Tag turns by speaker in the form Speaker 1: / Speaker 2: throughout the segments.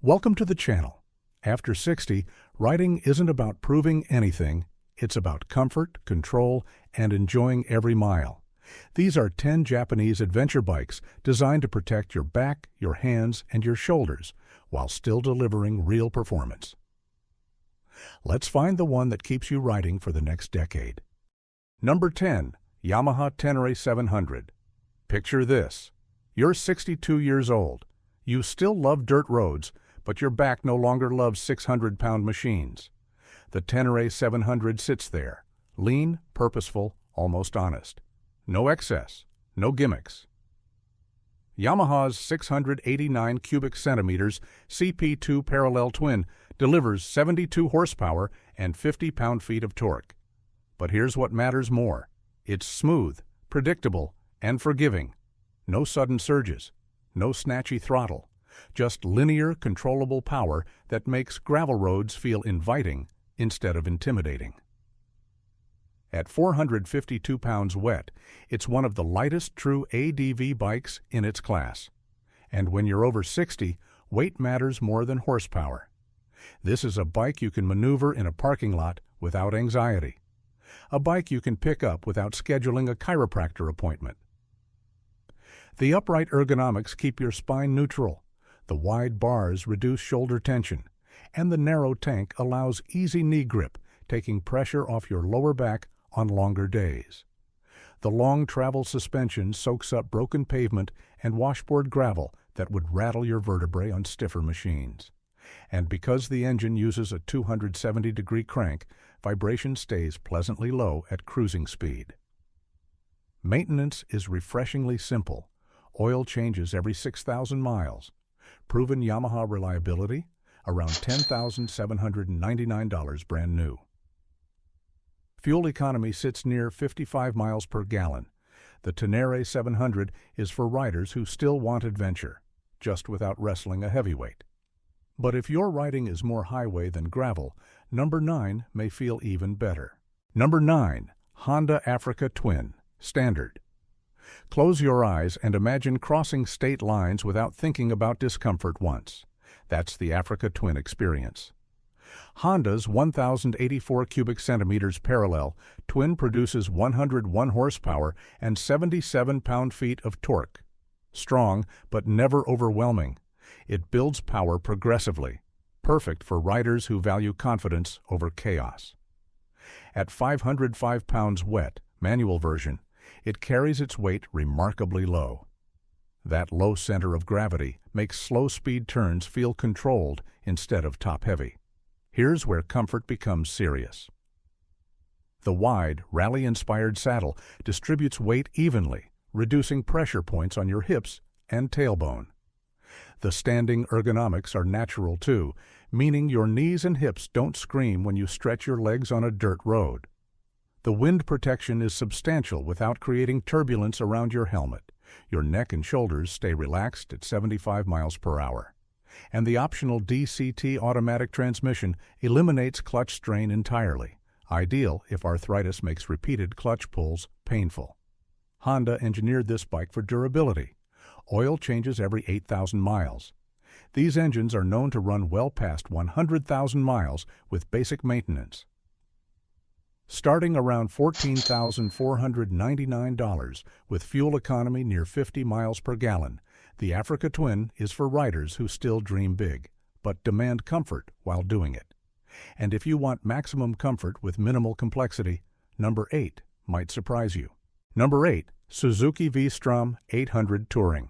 Speaker 1: Welcome to the channel. After 60, riding isn't about proving anything, it's about comfort, control, and enjoying every mile. These are 10 Japanese adventure bikes designed to protect your back, your hands, and your shoulders, while still delivering real performance. Let's find the one that keeps you riding for the next decade. Number 10. Yamaha Tenere 700. Picture this. You're 62 years old. You still love dirt roads, but your back no longer loves 600-pound machines. The Tenere 700 sits there, lean, purposeful, almost honest. No excess, no gimmicks. Yamaha's 689 cubic centimeters CP2 parallel twin delivers 72 horsepower and 50 pound-feet of torque. But here's what matters more. It's smooth, predictable, and forgiving. No sudden surges, no snatchy throttle. Just linear, controllable power that makes gravel roads feel inviting instead of intimidating. At 452 pounds wet, it's one of the lightest true ADV bikes in its class. And when you're over 60, weight matters more than horsepower. This is a bike you can maneuver in a parking lot without anxiety. A bike you can pick up without scheduling a chiropractor appointment. The upright ergonomics keep your spine neutral. The wide bars reduce shoulder tension, and the narrow tank allows easy knee grip, taking pressure off your lower back on longer days. The long travel suspension soaks up broken pavement and washboard gravel that would rattle your vertebrae on stiffer machines. And because the engine uses a 270-degree crank, vibration stays pleasantly low at cruising speed. Maintenance is refreshingly simple. Oil changes every 6,000 miles. Proven Yamaha reliability, around $10,799 brand new. Fuel economy sits near 55 miles per gallon. The Tenere 700 is for riders who still want adventure, just without wrestling a heavyweight. But if your riding is more highway than gravel, number 9 may feel even better. Number 9. Honda Africa Twin, Standard. Close your eyes and imagine crossing state lines without thinking about discomfort once. That's the Africa Twin experience. Honda's 1,084 cubic centimeters parallel twin produces 101 horsepower and 77 pound-feet of torque. Strong, but never overwhelming. It builds power progressively, perfect for riders who value confidence over chaos. At 505 pounds wet, manual version, it carries its weight remarkably low. That low center of gravity makes slow-speed turns feel controlled instead of top-heavy. Here's where comfort becomes serious. The wide, rally-inspired saddle distributes weight evenly, reducing pressure points on your hips and tailbone. The standing ergonomics are natural too, meaning your knees and hips don't scream when you stretch your legs on a dirt road. The wind protection is substantial without creating turbulence around your helmet. Your neck and shoulders stay relaxed at 75 miles per hour. And the optional DCT automatic transmission eliminates clutch strain entirely, ideal if arthritis makes repeated clutch pulls painful. Honda engineered this bike for durability. Oil changes every 8,000 miles. These engines are known to run well past 100,000 miles with basic maintenance. Starting around $14,499 with fuel economy near 50 miles per gallon, the Africa Twin is for riders who still dream big, but demand comfort while doing it. And if you want maximum comfort with minimal complexity, number 8 might surprise you. Number 8. Suzuki V-Strom 800 Touring.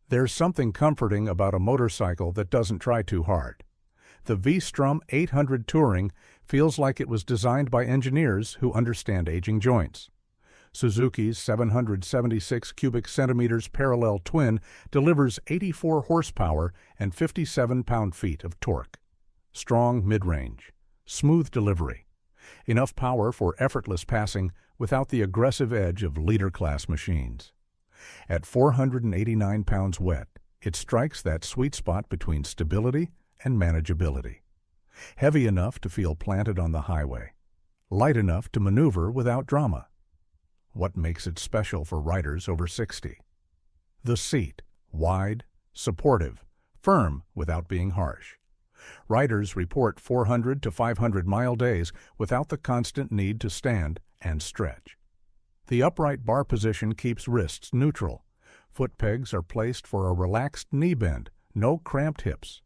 Speaker 1: There's something comforting about a motorcycle that doesn't try too hard. The V-Strom 800 Touring feels like it was designed by engineers who understand aging joints. Suzuki's 776 cubic centimeters parallel twin delivers 84 horsepower and 57 pound-feet of torque. Strong mid-range, smooth delivery, enough power for effortless passing without the aggressive edge of leader-class machines. At 489 pounds wet, it strikes that sweet spot between stability and manageability. Heavy enough to feel planted on the highway, light enough to maneuver without drama. What makes it special for riders over 60? The seat, wide, supportive, firm without being harsh. Riders report 400 to 500-mile days without the constant need to stand and stretch. The upright bar position keeps wrists neutral. Foot pegs are placed for a relaxed knee bend, no cramped hips.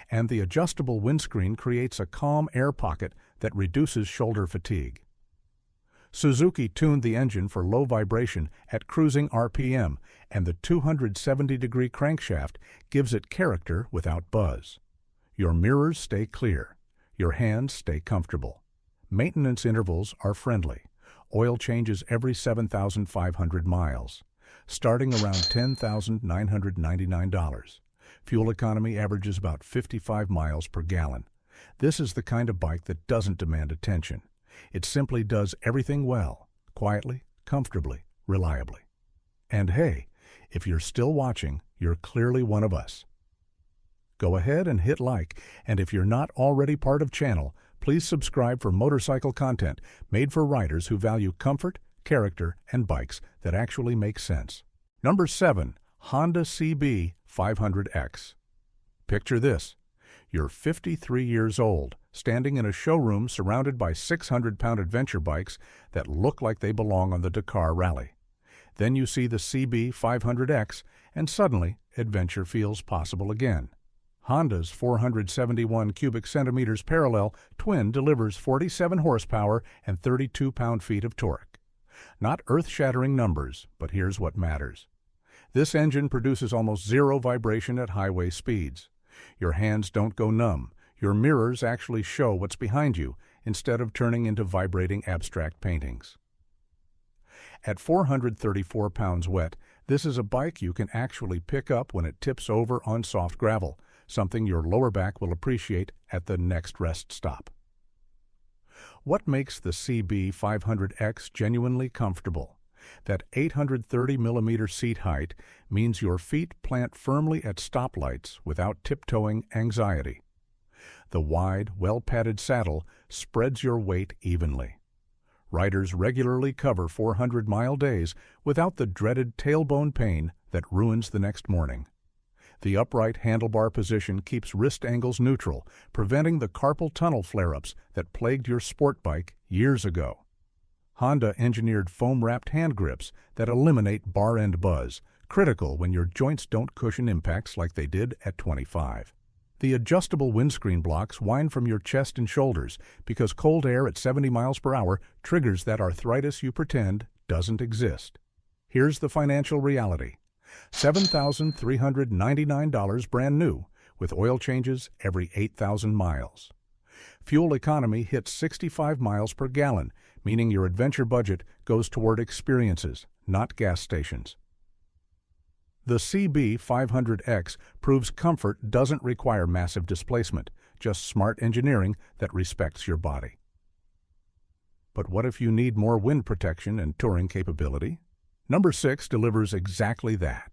Speaker 1: And the adjustable windscreen creates a calm air pocket that reduces shoulder fatigue. Suzuki tuned the engine for low vibration at cruising RPM, and the 270-degree crankshaft gives it character without buzz. Your mirrors stay clear. Your hands stay comfortable. Maintenance intervals are friendly. Oil changes every 7,500 miles, starting around $10,999. Fuel economy averages about 55 miles per gallon. This is the kind of bike that doesn't demand attention. It simply does everything well, quietly, comfortably, reliably. And hey, if you're still watching, you're clearly one of us. Go ahead and hit like, and if you're not already part of channel, please subscribe for motorcycle content made for riders who value comfort, character, and bikes that actually make sense. Number 7. Honda CB 500X. Picture this. You're 53 years old, standing in a showroom surrounded by 600-pound adventure bikes that look like they belong on the Dakar Rally. Then you see the CB 500X, and suddenly, adventure feels possible again. Honda's 471 cubic centimeters parallel twin delivers 47 horsepower and 32 pound-feet of torque. Not earth-shattering numbers, but here's what matters. This engine produces almost zero vibration at highway speeds. Your hands don't go numb. Your mirrors actually show what's behind you instead of turning into vibrating abstract paintings. At 434 pounds wet, this is a bike you can actually pick up when it tips over on soft gravel, something your lower back will appreciate at the next rest stop. What makes the CB 500X genuinely comfortable? That 830-millimeter seat height means your feet plant firmly at stoplights without tiptoeing anxiety. The wide, well-padded saddle spreads your weight evenly. Riders regularly cover 400-mile days without the dreaded tailbone pain that ruins the next morning. The upright handlebar position keeps wrist angles neutral, preventing the carpal tunnel flare-ups that plagued your sport bike years ago. Honda engineered foam-wrapped hand grips that eliminate bar-end buzz, critical when your joints don't cushion impacts like they did at 25. The adjustable windscreen blocks wind from your chest and shoulders because cold air at 70 miles per hour triggers that arthritis you pretend doesn't exist. Here's the financial reality. $7,399 brand new, with oil changes every 8,000 miles. Fuel economy hits 65 miles per gallon, meaning your adventure budget goes toward experiences, not gas stations. The CB 500X proves comfort doesn't require massive displacement, just smart engineering that respects your body. But what if you need more wind protection and touring capability? Number 6 delivers exactly that.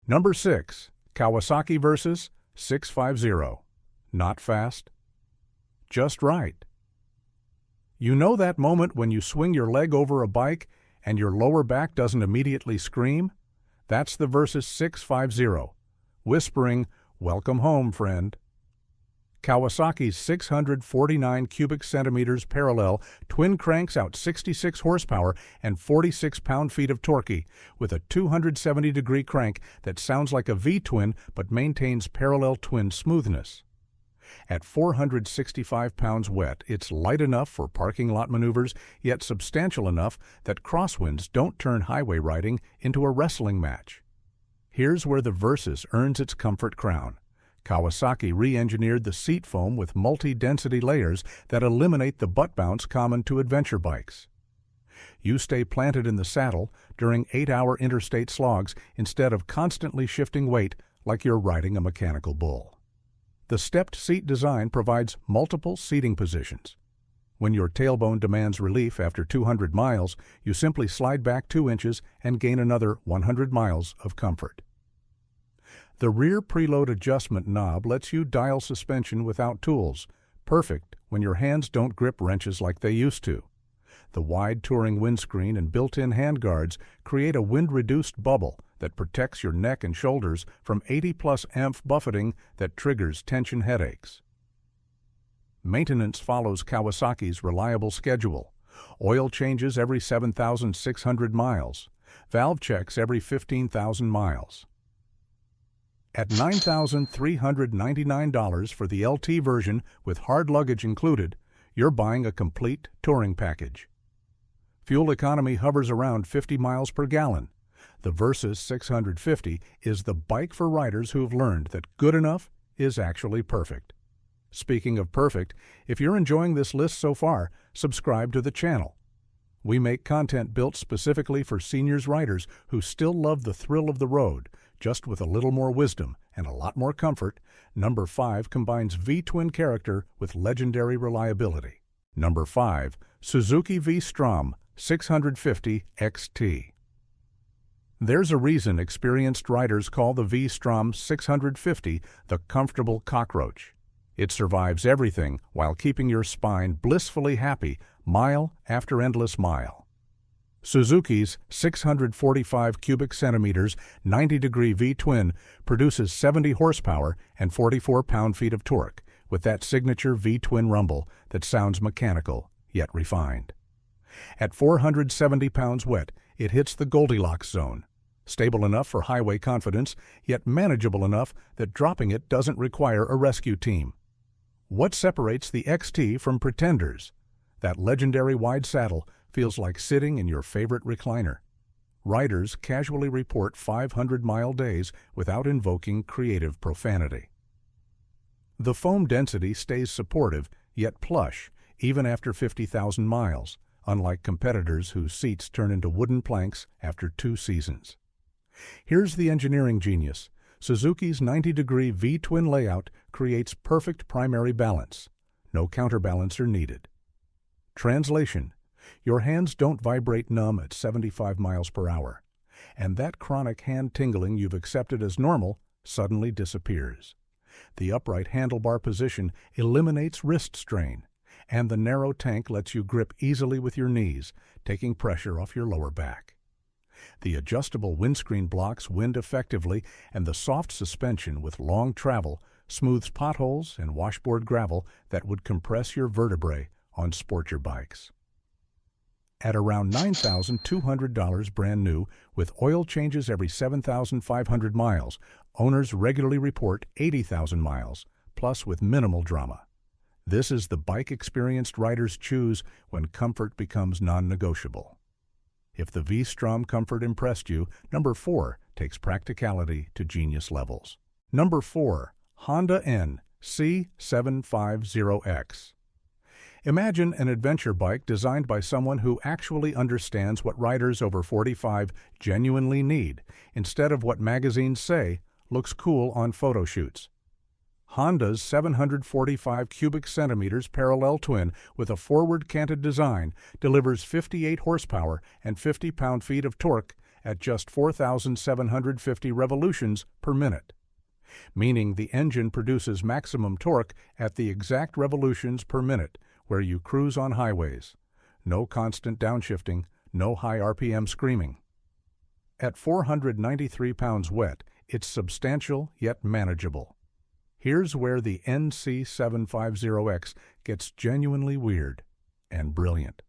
Speaker 1: Number 6. Kawasaki Versys 650. Not fast, just right. You know that moment when you swing your leg over a bike and your lower back doesn't immediately scream? That's the Versys 650, whispering, "Welcome home, friend." Kawasaki's 649 cubic centimeters parallel twin cranks out 66 horsepower and 46 pound-feet of torque with a 270-degree crank that sounds like a V-twin but maintains parallel twin smoothness. At 465 pounds wet, it's light enough for parking lot maneuvers, yet substantial enough that crosswinds don't turn highway riding into a wrestling match. Here's where the Versys earns its comfort crown. Kawasaki re-engineered the seat foam with multi-density layers that eliminate the butt bounce common to adventure bikes. You stay planted in the saddle during 8-hour interstate slogs instead of constantly shifting weight like you're riding a mechanical bull. The stepped seat design provides multiple seating positions. When your tailbone demands relief after 200 miles, you simply slide back 2 inches and gain another 100 miles of comfort. The rear preload adjustment knob lets you dial suspension without tools, perfect when your hands don't grip wrenches like they used to. The wide touring windscreen and built-in handguards create a wind-reduced bubble that protects your neck and shoulders from 80+ amp buffeting that triggers tension headaches. Maintenance follows Kawasaki's reliable schedule. Oil changes every 7,600 miles. Valve checks every 15,000 miles. At $9,399 for the LT version with hard luggage included, you're buying a complete touring package. Fuel economy hovers around 50 miles per gallon. The Versys 650 is the bike for riders who've learned that good enough is actually perfect. Speaking of perfect, if you're enjoying this list so far, subscribe to the channel. We make content built specifically for seniors riders who still love the thrill of the road, just with a little more wisdom and a lot more comfort. Number 5 combines V-twin character with legendary reliability. Number 5, Suzuki V-Strom 650 XT. There's a reason experienced riders call the V-Strom 650 the comfortable cockroach. It survives everything while keeping your spine blissfully happy mile after endless mile. Suzuki's 645 cubic centimeters 90-degree V-twin produces 70 horsepower and 44 pound-feet of torque with that signature V-twin rumble that sounds mechanical yet refined. At 470 pounds wet, it hits the Goldilocks zone, stable enough for highway confidence, yet manageable enough that dropping it doesn't require a rescue team. What separates the XT from pretenders? That legendary wide saddle feels like sitting in your favorite recliner. Riders casually report 500-mile days without invoking creative profanity. The foam density stays supportive, yet plush, even after 50,000 miles, unlike competitors whose seats turn into wooden planks after 2 seasons. Here's the engineering genius. Suzuki's 90-degree V-twin layout creates perfect primary balance. No counterbalancer needed. Translation: your hands don't vibrate numb at 75 miles per hour, and that chronic hand tingling you've accepted as normal suddenly disappears. The upright handlebar position eliminates wrist strain, and the narrow tank lets you grip easily with your knees, taking pressure off your lower back. The adjustable windscreen blocks wind effectively, and the soft suspension with long travel smooths potholes and washboard gravel that would compress your vertebrae on sportier bikes. At around $9,200 brand new, with oil changes every 7,500 miles, owners regularly report 80,000 miles, plus with minimal drama. This is the bike experienced riders choose when comfort becomes non-negotiable. If the V-Strom comfort impressed you, number 4 takes practicality to genius levels. Number 4, Honda N C750X. Imagine an adventure bike designed by someone who actually understands what riders over 45 genuinely need, instead of what magazines say looks cool on photo shoots. Honda's 745 cubic centimeters parallel twin with a forward-canted design delivers 58 horsepower and 50 pound-feet of torque at just 4,750 revolutions per minute, meaning the engine produces maximum torque at the exact revolutions per minute where you cruise on highways. No constant downshifting, no high RPM screaming. At 493 pounds wet, it's substantial yet manageable. Here's where the NC750X gets genuinely weird and brilliant.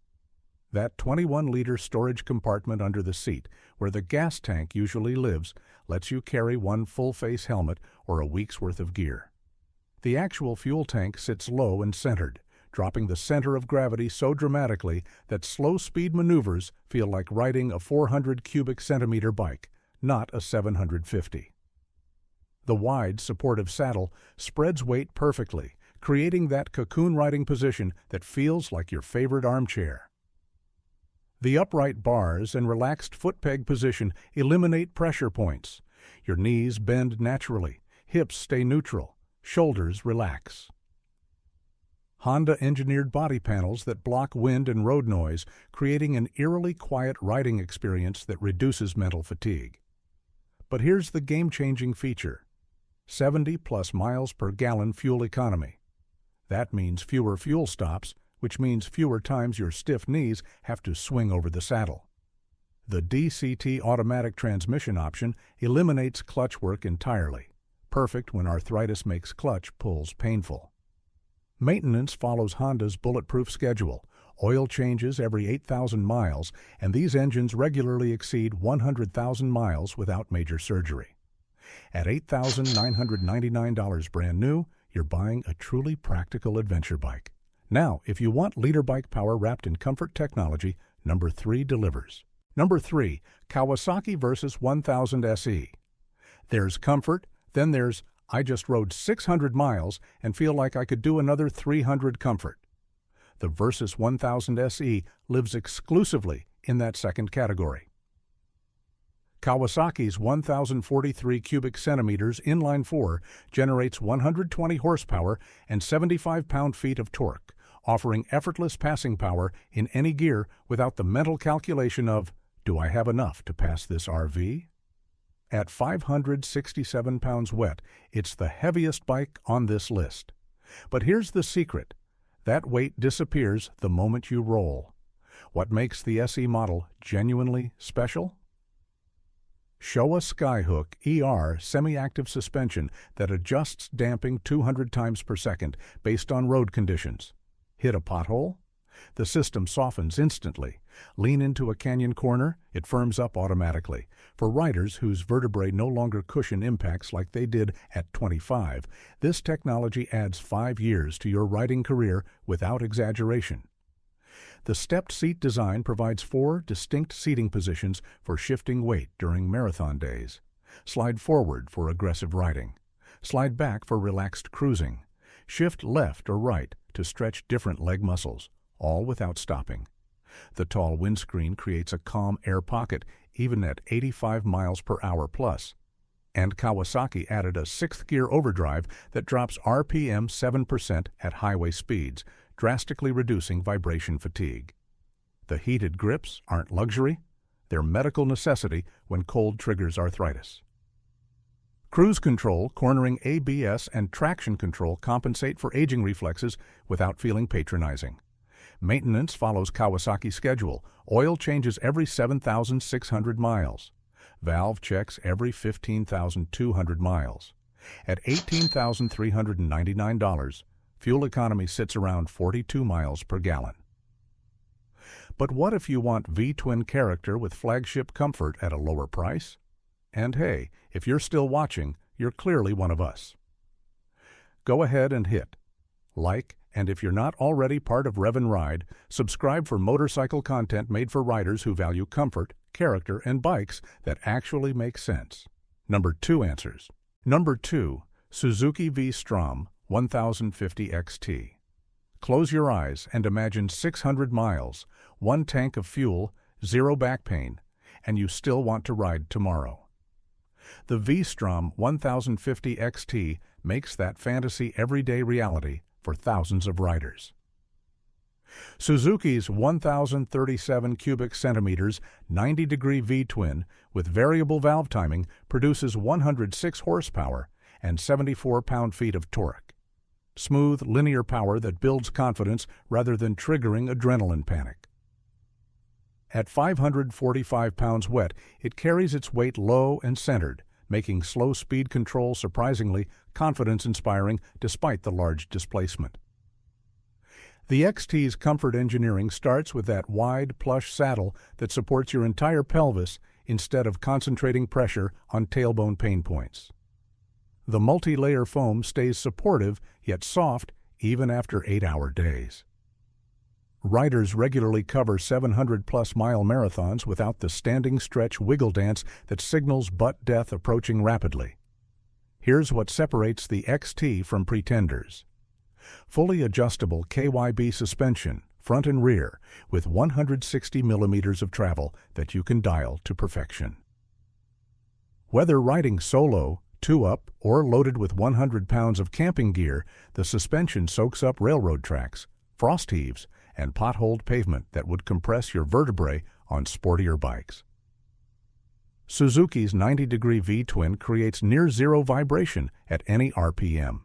Speaker 1: That 21-liter storage compartment under the seat, where the gas tank usually lives, lets you carry one full-face helmet or a week's worth of gear. The actual fuel tank sits low and centered, dropping the center of gravity so dramatically that slow-speed maneuvers feel like riding a 400 cubic centimeter bike, not a 750. The wide, supportive saddle spreads weight perfectly, creating that cocoon riding position that feels like your favorite armchair. The upright bars and relaxed foot peg position eliminate pressure points. Your knees bend naturally, hips stay neutral, shoulders relax. Honda engineered body panels that block wind and road noise, creating an eerily quiet riding experience that reduces mental fatigue. But here's the game-changing feature: 70+ miles per gallon fuel economy. That means fewer fuel stops, which means fewer times your stiff knees have to swing over the saddle. The DCT automatic transmission option eliminates clutch work entirely, perfect when arthritis makes clutch pulls painful. Maintenance follows Honda's bulletproof schedule, oil changes every 8,000 miles, and these engines regularly exceed 100,000 miles without major surgery. At $8,999 brand new, you're buying a truly practical adventure bike. Now, if you want leader bike power wrapped in comfort technology, number 3 delivers. Number 3, Kawasaki Versys 1000 SE. There's comfort, then there's, I just rode 600 miles and feel like I could do another 300 comfort. The Versys 1000 SE lives exclusively in that second category. Kawasaki's 1043 cubic centimeters inline-4 generates 120 horsepower and 75 pound-feet of torque, offering effortless passing power in any gear without the mental calculation of, do I have enough to pass this RV? At 567 pounds wet, it's the heaviest bike on this list. But here's the secret. That weight disappears the moment you roll. What makes the SE model genuinely special? Showa Skyhook ER semi-active suspension that adjusts damping 200 times per second based on road conditions. Hit a pothole? The system softens instantly. Lean into a canyon corner, it firms up automatically. For riders whose vertebrae no longer cushion impacts like they did at 25, this technology adds 5 years to your riding career without exaggeration. The stepped seat design provides 4 distinct seating positions for shifting weight during marathon days. Slide forward for aggressive riding. Slide back for relaxed cruising. Shift left or right to stretch different leg muscles, all without stopping. The tall windscreen creates a calm air pocket even at 85 miles per hour plus. And Kawasaki added a 6th gear overdrive that drops RPM 7% at highway speeds, drastically reducing vibration fatigue. The heated grips aren't luxury, they're medical necessity when cold triggers arthritis. Cruise control, cornering ABS, and traction control compensate for aging reflexes without feeling patronizing. Maintenance follows Kawasaki's schedule. Oil changes every 7,600 miles. Valve checks every 15,200 miles. At $18,399, fuel economy sits around 42 miles per gallon. But what if you want V-twin character with flagship comfort at a lower price? And hey, if you're still watching, you're clearly one of us. Go ahead and hit like, and if you're not already part of Rev and Ride, subscribe for motorcycle content made for riders who value comfort, character, and bikes that actually make sense. Number 2 answers. Number 2, Suzuki V-Strom 1050 XT. Close your eyes and imagine 600 miles, 1 tank of fuel, 0 back pain, and you still want to ride tomorrow. The V-Strom 1050 XT makes that fantasy everyday reality for thousands of riders. Suzuki's 1037 cubic centimeters 90-degree V-twin with variable valve timing produces 106 horsepower and 74 pound-feet of torque. Smooth, linear power that builds confidence rather than triggering adrenaline panic. At 545 pounds wet, it carries its weight low and centered, making slow speed control surprisingly confidence-inspiring despite the large displacement. The XT's comfort engineering starts with that wide, plush saddle that supports your entire pelvis instead of concentrating pressure on tailbone pain points. The multi-layer foam stays supportive yet soft even after 8-hour days. Riders regularly cover 700-plus mile marathons without the standing stretch wiggle dance that signals butt death approaching rapidly. Here's what separates the XT from pretenders. Fully adjustable KYB suspension, front and rear, with 160 millimeters of travel that you can dial to perfection. Whether riding solo, 2-up, or loaded with 100 pounds of camping gear, the suspension soaks up railroad tracks, frost heaves, and potholed pavement that would compress your vertebrae on sportier bikes. Suzuki's 90-degree V-twin creates near-zero vibration at any RPM.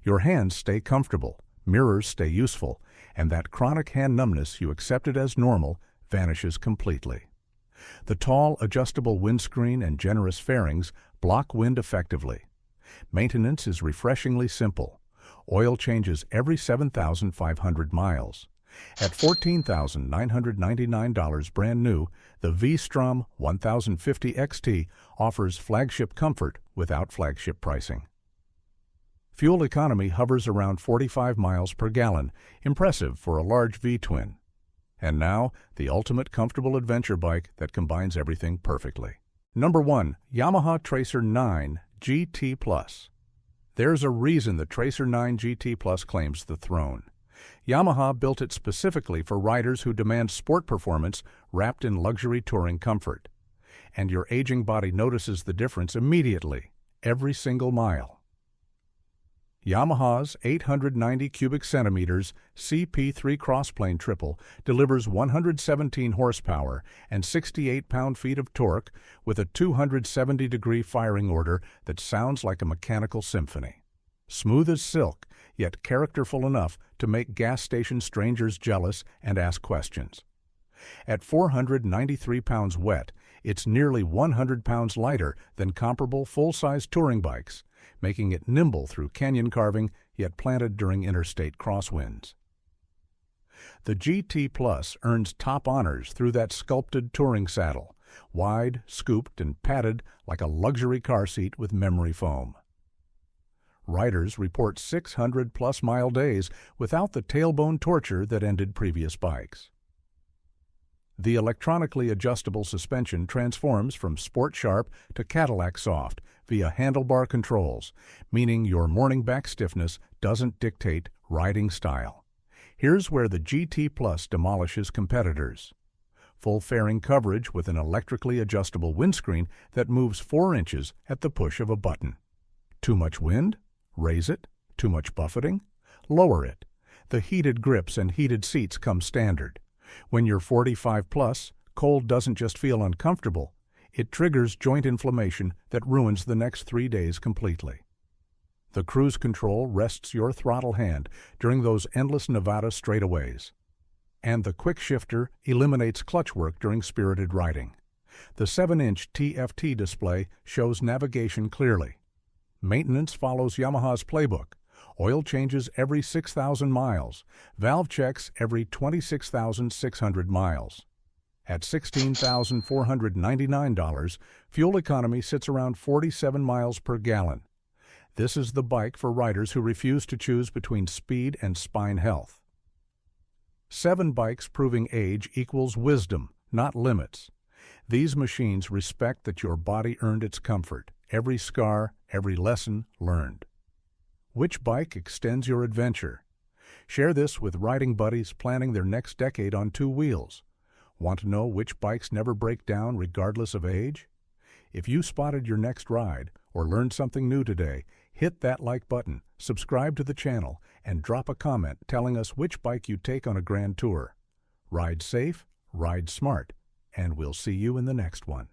Speaker 1: Your hands stay comfortable, mirrors stay useful, and that chronic hand numbness you accepted as normal vanishes completely. The tall, adjustable windscreen and generous fairings block wind effectively. Maintenance is refreshingly simple. Oil changes every 7,500 miles. At $14,999 brand new, the V-Strom 1050 XT offers flagship comfort without flagship pricing. Fuel economy hovers around 45 miles per gallon, impressive for a large V-twin. And now, the ultimate comfortable adventure bike that combines everything perfectly. Number 1. Yamaha Tracer 9 GT Plus. There's a reason the Tracer 9 GT Plus claims the throne. Yamaha built it specifically for riders who demand sport performance wrapped in luxury touring comfort. And your aging body notices the difference immediately, every single mile. Yamaha's 890 cubic centimeters CP3 crossplane triple delivers 117 horsepower and 68 pound-feet of torque with a 270-degree firing order that sounds like a mechanical symphony. Smooth as silk, yet characterful enough to make gas station strangers jealous and ask questions. At 493 pounds wet, it's nearly 100 pounds lighter than comparable full-size touring bikes, making it nimble through canyon carving, yet planted during interstate crosswinds. The GT Plus earns top honors through that sculpted touring saddle, wide, scooped, and padded like a luxury car seat with memory foam. Riders report 600-plus mile days without the tailbone torture that ended previous bikes. The electronically adjustable suspension transforms from sport sharp to Cadillac soft via handlebar controls, meaning your morning back stiffness doesn't dictate riding style. Here's where the GT Plus demolishes competitors. Full fairing coverage with an electrically adjustable windscreen that moves 4 inches at the push of a button. Too much wind? Raise it. Too much buffeting? Lower it. The heated grips and heated seats come standard. When you're 45 plus, cold doesn't just feel uncomfortable, it triggers joint inflammation that ruins the next 3 days completely. The cruise control rests your throttle hand during those endless Nevada straightaways. And the quick shifter eliminates clutch work during spirited riding. The 7-inch TFT display shows navigation clearly. Maintenance follows Yamaha's playbook. Oil changes every 6,000 miles. Valve checks every 26,600 miles. At $16,499, fuel economy sits around 47 miles per gallon. This is the bike for riders who refuse to choose between speed and spine health. 7 bikes proving age equals wisdom, not limits. These machines respect that your body earned its comfort, every scar, every lesson learned. Which bike extends your adventure? Share this with riding buddies planning their next decade on 2 wheels. Want to know which bikes never break down regardless of age? If you spotted your next ride or learned something new today, hit that like button, subscribe to the channel, and drop a comment telling us which bike you take on a grand tour. Ride safe, ride smart, and we'll see you in the next one.